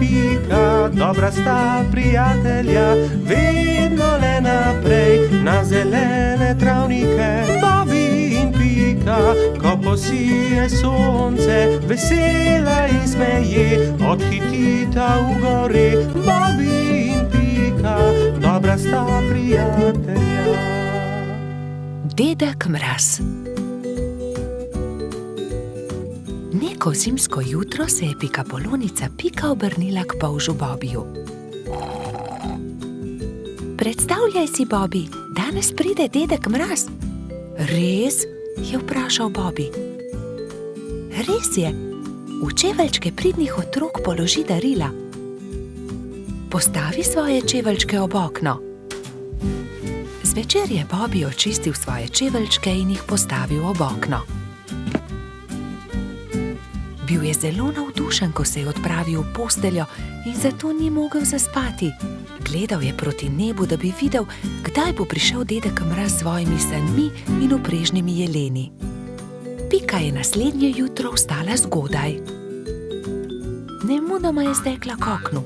Pika, dobra sta prijatelja, vedno le naprej na zelene travnike. Bobby in Pika, ko posije sonce, vesela in smeje, odhitita v gori. Bobby in Pika, dobra sta prijatelja. Dedek Mraz. Neko zimsko jutro se je pikapolonica Pika obrnila k polžu Bobiju. Predstavljaj si, Bobby, danes pride dedek Mraz. Res? Je vprašal Bobby. Res je. V čeveljčke pridnih otrok položi darila. Postavi svoje čeveljčke ob okno. Zvečer je Bobby očistil svoje čeveljčke in jih postavil ob okno. Bil je zelo navdušen, ko se je odpravil v posteljo in zato ni mogel zaspati. Gledal je proti nebu, da bi videl, kdaj bo prišel dedek Mraz s svojimi sanmi in vprežnimi jeleni. Pika je naslednje jutro vstala zgodaj. Nemudoma je stekla k oknu.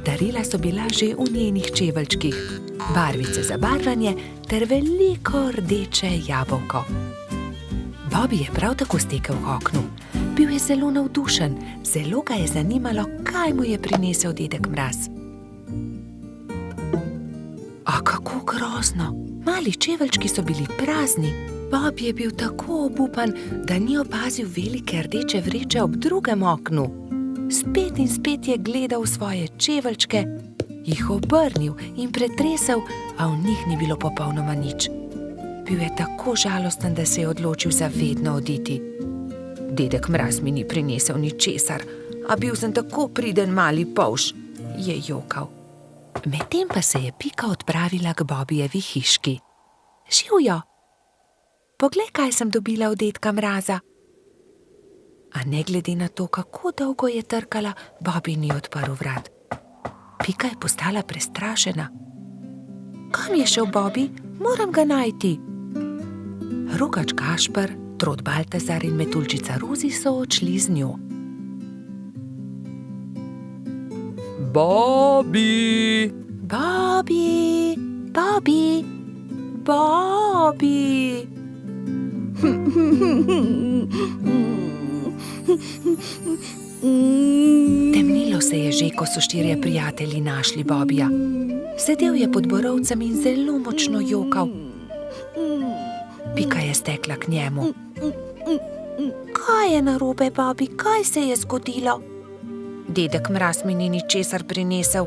Darila so bila že v njenih čeveljčkih, barvice za barvanje ter veliko rdeče jabolko. Bobby je prav tako stekel k oknu. Bil je zelo navdušen, zelo ga je zanimalo, kaj mu je prinesel dedek Mraz. A kako grozno! Mali čeveljčki so bili prazni. Bobby je bil tako obupan, da ni opazil velike rdeče vreče ob drugem oknu. Spet in spet je gledal svoje čeveljčke, jih obrnil in pretresel, a v njih ni bilo popolnoma nič. Bil je tako žalosten, da se je odločil za vedno oditi. Dedek Mraz mi ni prinesel ničesar, a bil sem tako priden mali polž, je jokal. Medtem pa se je Pika odpravila k Bobbyjevi hiški. Živjo! Poglej, kaj sem dobila od dedka Mraza. A ne glede na to, kako dolgo je trkala, Bobby ni odprl vrat. Pika je postala prestrašena. Kam je šel Bobby? Moram ga najti. Rokač Gašper, Trod Baltazar in Metuljčica Rozi so odšli z njo. Bobby! Bobby! Bobby! Bobby! Temnilo se je že, ko so štirje prijatelji našli Bobbyja. Sedel je pod borovcem in zelo močno jokal. Pika je stekla k njemu. Kaj je narobe, Bobby? Kaj se je zgodilo? Dedek Mraz mi ni ničesar prinesel.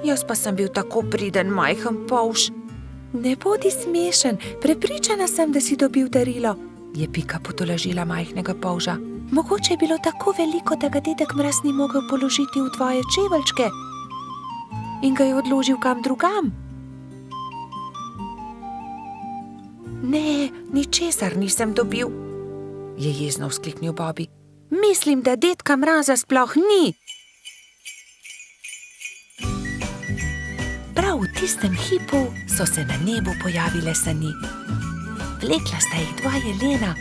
Jaz pa sem bil tako priden majhen polž. Ne bodi smešen, prepričana sem, da si dobil darilo, je Pika potolažila majhnega polža. Mogoče je bilo tako veliko, da ga dedek Mraz ni mogel položiti v tvoje čeveljčke in ga je odložil kam drugam. Ne, ničesar nisem dobil, je jezno vzkliknil Bobby. Mislim, da dedka Mraza sploh ni. Prav v tistem hipu so se na nebu pojavile sani. Vlekla sta jih dva jelena.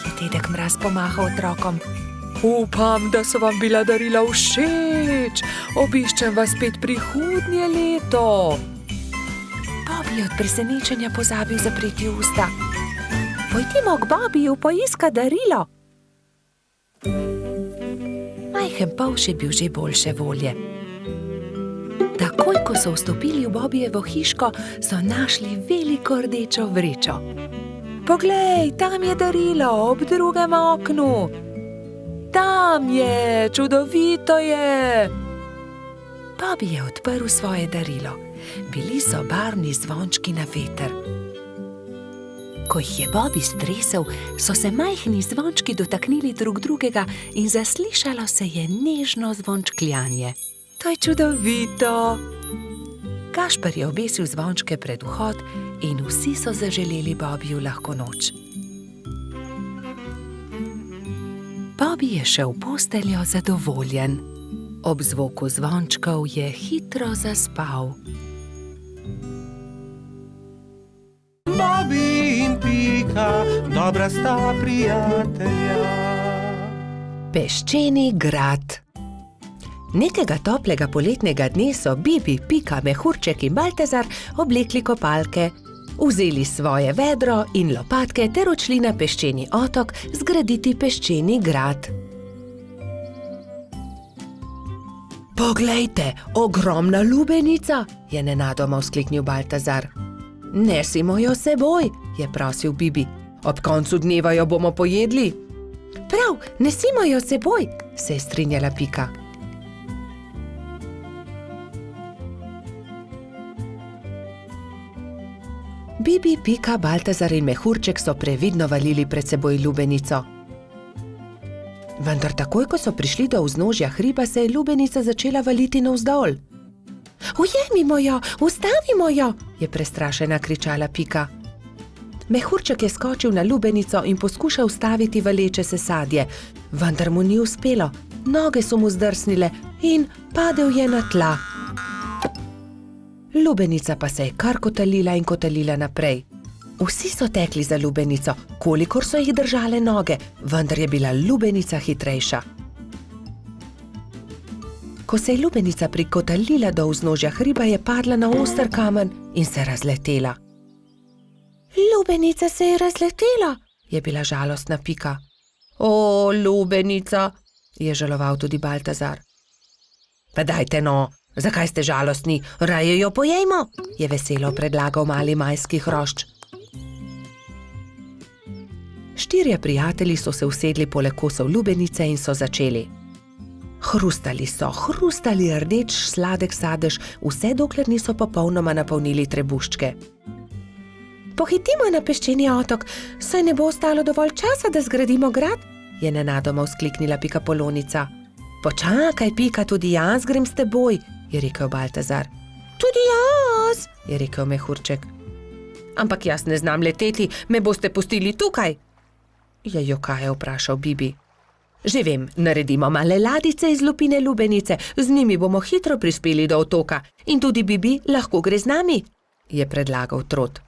Je dedek Mraz pomahal otrokom. Upam, da so vam bila darila všeč. Obiščem vas spet prihodnje leto. Bobby je od presenečenja pozabil zapreti usta. Pojdimo k Bobbyju poiskat darilo. Majhen polž je bil že boljše volje. Takoj, ko so vstopili v Bobbyjevo hiško, so našli veliko rdečo vrečo. Poglej, tam je darilo ob drugem oknu. Tam je, čudovito je. Bobby je odprl svoje darilo. Bili so barvni zvončki na veter. Ko jih je Bobby stresel, so se majhni zvončki dotaknili drug drugega in zaslišalo se je nežno zvončkljanje. To je čudovito. Gašper je obesil zvončke pred vhod in vsi so zaželeli Bobbyju lahko noč. Bobby je šel v posteljo zadovoljen. Ob zvoku zvončkov je hitro zaspal. Bobby in Pika, dobra sta prijatelja. Peščeni grad. Nekega toplega poletnega dne so Bibi, Pika, Mehurček in Baltazar oblekli kopalke, vzeli svoje vedro in lopatke ter odšli na peščeni otok zgraditi peščeni grad. Poglejte, ogromna lubenica, je nenadoma vzkliknil Baltazar. Nesimo jo seboj, je prosil Bibi. Ob koncu dneva jo bomo pojedli. Prav, nesimo jo seboj, se je strinjala Pika. Bibi, Pika, Baltazar in Mehurček so previdno valili pred seboj lubenico. Vendar takoj, ko so prišli do vznožja hriba, se je lubenica začela valiti navzdol. Ujemimo jo, ustavimo jo, je prestrašena kričala Pika. Mehurček je skočil na lubenico in poskušal ustaviti valeče se sadje, vendar mu ni uspelo. Noge so mu zdrsnile in padel je na tla. Lubenica pa se je kar kotalila in kotalila naprej. Vsi so tekli za lubenico, kolikor so jih držale noge, vendar je bila lubenica hitrejša. Ko se je lubenica prikotalila do vznožja hriba, je padla na oster kamen in se razletela. Lubenica se je razletela, je bila žalostna Pika. O, lubenica, je žaloval tudi Baltazar. Pa dajte no, zakaj ste žalostni, raje jo pojejmo, je veselo predlagal mali majski hrošč. Štirje prijatelji so se usedli poleg kosov lubenice in so začeli. Hrustali rdeč sladek sadež, vse dokler niso popolnoma napolnili trebuščke. Pohitimo na peščeni otok, saj ne bo ostalo dovolj časa, da zgradimo grad, je nenadoma vzkliknila Pikapolonica. Počakaj, Pika, tudi jaz grem s teboj, je rekel Baltazar. Tudi jaz, je rekel Mehurček. Ampak jaz ne znam leteti, me boste pustili tukaj, je jokaje vprašal Bibi. Že vem, naredimo male ladice iz lupine lubenice, z njimi bomo hitro prispeli do otoka in tudi Bibi lahko gre z nami, je predlagal Trot.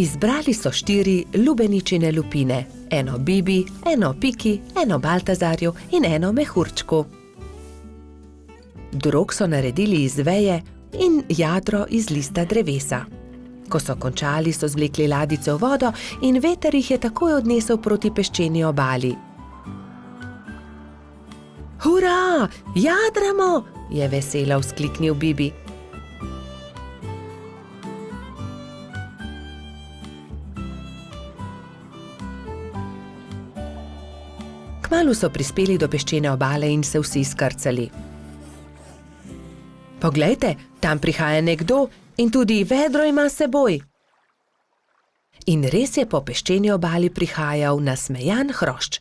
Izbrali so 4 lubeničine lupine, eno Bibi, eno Piki, eno Baltazarju in eno Mehurčku. Drog so naredili iz veje in jadro iz lista drevesa. Ko so končali, so zvlekli ladice v vodo in veter jih je takoj odnesel proti peščeni obali. Hura, jadramo, je veselo vzkliknil Bibi. Kmalu so prispeli do peščene obale in se vsi skrcali. Poglejte, tam prihaja nekdo in tudi vedro ima s seboj. In res je po peščeni obali prihajal nasmejan hrošč.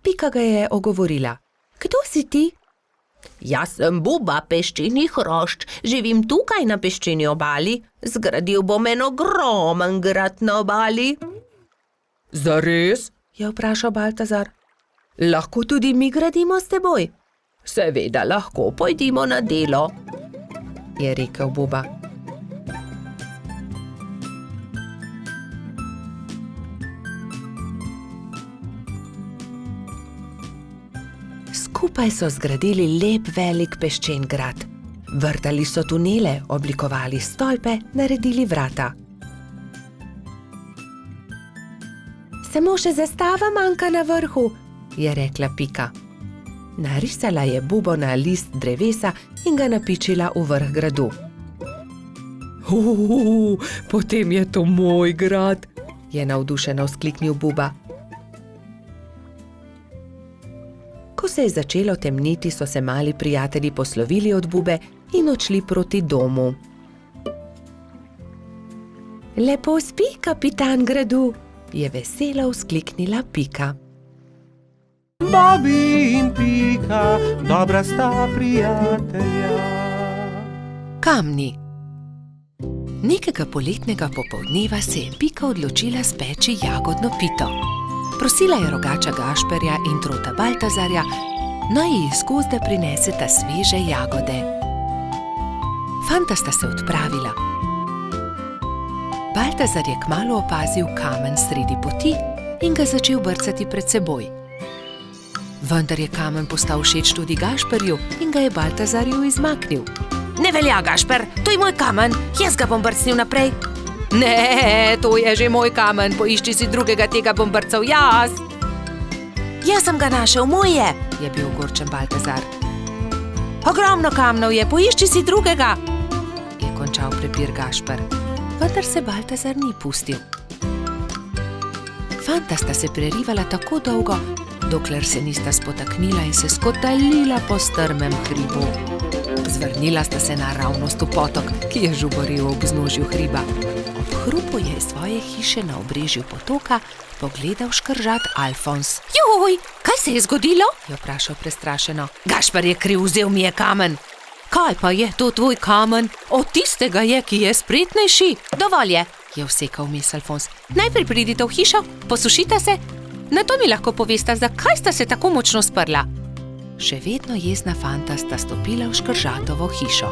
Pika ga je ogovorila. Kdo si ti? Jaz sem Buba, peščeni hrošč, živim tukaj na peščeni obali, zgradil bom en ogromen grad na obali. Zares? Je vprašal Baltazar. Lahko tudi mi gradimo s teboj? Seveda lahko, pojdimo na delo, je rekel Buba. Skupaj so zgradili lep velik peščen grad. Vrtali so tunele, oblikovali stolpe, naredili vrata. Samo še zastava manjka na vrhu, je rekla Pika. Narisala je bubo na list drevesa in ga napičila v vrh gradu. Potem je to moj grad, je navdušeno vzkliknil Buba. Ko se je začelo temniti, so se mali prijatelji poslovili od Bube in odšli proti domu. Lepo spi, kapitan gradu, je veselo vzkliknila Pika. Bobi in Pika, dobra sta prijatelja. Kamni. Nekega poletnega popoldneva se je Pika odločila speči jagodno pito. Prosila je rogača Gašperja in Trota Baltazarja, naj ji iz gozda prineseta sveže jagode. Fanta sta se odpravila. Baltazar je kmalu opazil kamen sredi poti in ga začel brcati pred seboj. Vendar je kamen postal všeč tudi Gašperju in ga je Baltazarju izmaknil. Ne velja, Gašper, to je moj kamen, jaz ga bom brcnil naprej. Ne, to je že moj kamen, poišči si drugega, tega bom brcal jaz. Jaz sem ga našel, moj je bil ogorčen Baltazar. Ogromno kamnov je, poišči si drugega, je končal prepir Gašper. Vendar se Baltazar ni pustil. Fanta sta se prerivala tako dolgo, dokler se nista spotaknila in se skotalila po strmem hribu. Zvrnila sta se naravnost v potok, ki je žuboril ob vznožju hriba. Ob hrupu je iz svoje hiše na obrežju potoka pogledal škržat Alfons. Joj, kaj se je zgodilo? Je vprašal prestrašeno. Gašper je kriv, vzel mi je kamen. Kaj pa je to tvoj kamen? Od tistega je, ki je spretnejši. Dovolj je vsekal vmes Alfons. Najprej pridite v hišo, posušite se, nato mi lahko povesta, zakaj sta se tako močno sprla. Še vedno jezna fanta sta stopila v škržatovo hišo.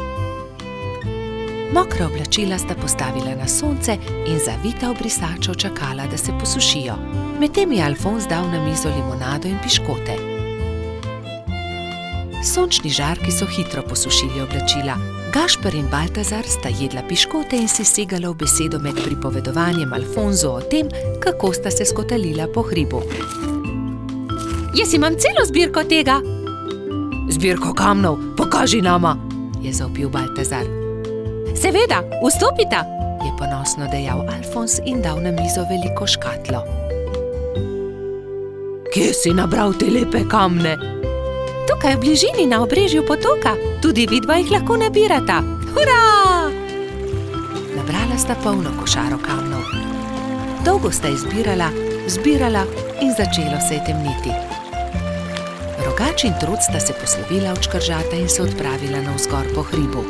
Mokra oblačila sta postavila na sonce in zavita v brisačo čakala, da se posušijo. Medtem je Alfons dal na mizo limonado in piškote. Sončni žarki so hitro posušili oblačila. Gašper in Baltazar sta jedla piškote in si segala v besedo med pripovedovanjem Alfonzu o tem, kako sta se skotalila po hribu. Jaz imam celo zbirko tega. Zbirko kamnov, pokaži nama, je zavpil Baltazar. Seveda, vstopita, je ponosno dejal Alfons in dal na mizo veliko škatlo. Kje si nabral te lepe kamne? Tukaj v bližini na obrežju potoka, tudi vidva jih lahko nabirata. Hurra! Nabrala sta polno košaro kamnov. Dolgo sta izbirala, zbirala in začelo se je temniti. Rogač in Trud sta se poslovila od škržata in se odpravila navzgor po hribu.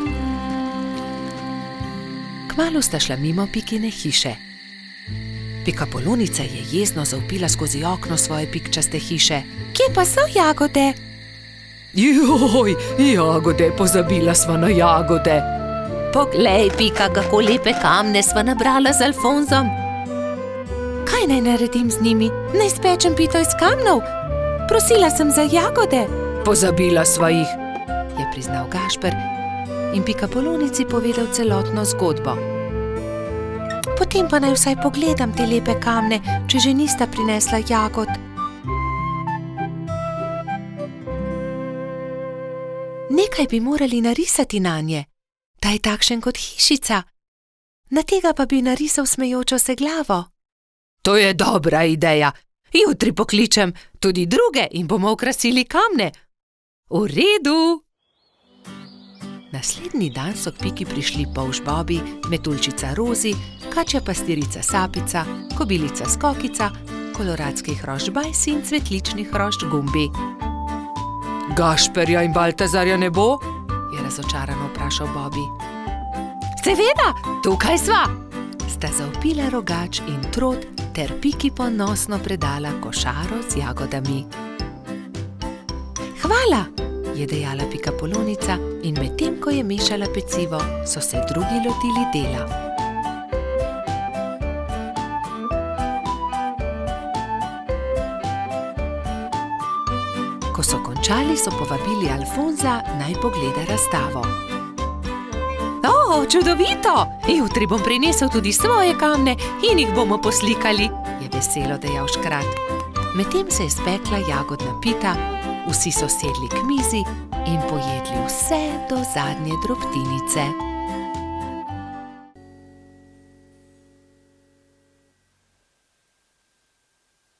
Kmalu sta šla mimo Pikine hiše. Pikapolonica je jezno zavpila skozi okno svoje pikčaste hiše. Kje pa so jagode? Joj, jagode, pozabila sva na jagode. Poglej, Pika, kako lepe kamne sva nabrala z Alfonzom. Kaj naj naredim z njimi? Naj spečem pito iz kamnov? Prosila sem za jagode. Pozabila sva jih, je priznal Gašper in Pikapolonici povedal celotno zgodbo. Potem pa naj vsaj pogledam te lepe kamne, če že nista prinesla jagod. Nekaj bi morali narisati nanje, da je takšen kot hišica. Na tega pa bi narisal smejočo se glavo. To je dobra ideja. Jutri pokličem tudi druge in bomo okrasili kamne. V redu. Naslednji dan so k Piki prišli polž Bobi, metuljčica Rozi, kačja pastirica Sapica, kobilica Skokica, koloradski hrošč Bajsi in cvetlični hrošč Gumbi. Gašperja in Baltazarja ne bo? Je razočarano vprašal Bobi. Seveda, tukaj sva! Sta zavpila Rogač in Trod ter Piki ponosno predala košaro z jagodami. Hvala, je dejala Pikapolonica in medtem, ko je mešala pecivo, so se drugi lotili dela. Ko so končali, so povabili Alfonza, naj pogleda razstavo. O, čudovito! Jutri bom prinesel tudi svoje kamne in jih bomo poslikali, je veselo dejal škrat. Medtem se je spekla jagodna pita, vsi so sedli k mizi in pojedli vse do zadnje drobtinice.